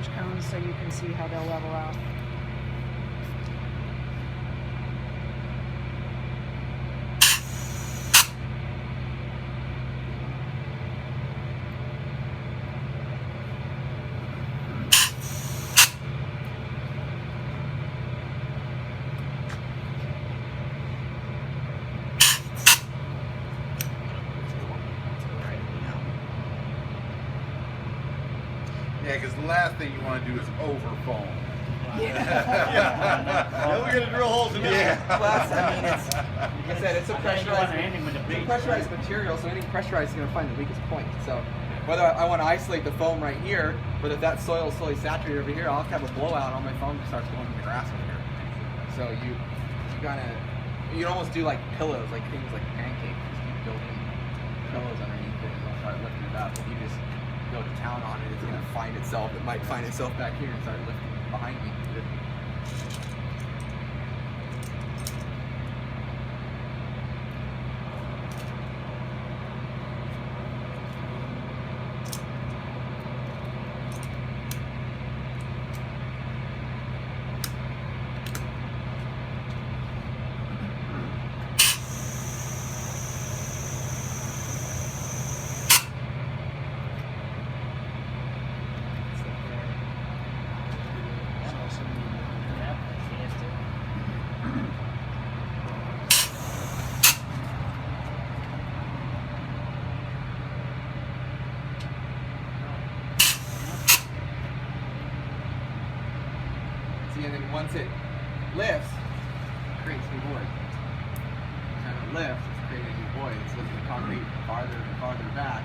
orange cones so you can see how they'll level out. Yeah, because the last thing you want to do is over foam. Yeah, we're gonna drill holes in it. Yeah. Plus, I mean, it's like I said, it's a pressurized material, so any pressurized is going to find the weakest point. So whether I want to isolate the foam right here, but if that soil is slowly saturated over here, I'll have to have a blowout on my foam that starts going to the grass over here. So you almost do like pillows, like things like pancakes. Just keep building pillows underneath it, and they'll start lifting it up. If you just go to town on it, it's going to find itself. It might find itself back here and start lifting behind me. And then once it lifts, it creates new void. And it lifts, it's creating a new void. It's lifting the concrete farther and farther back.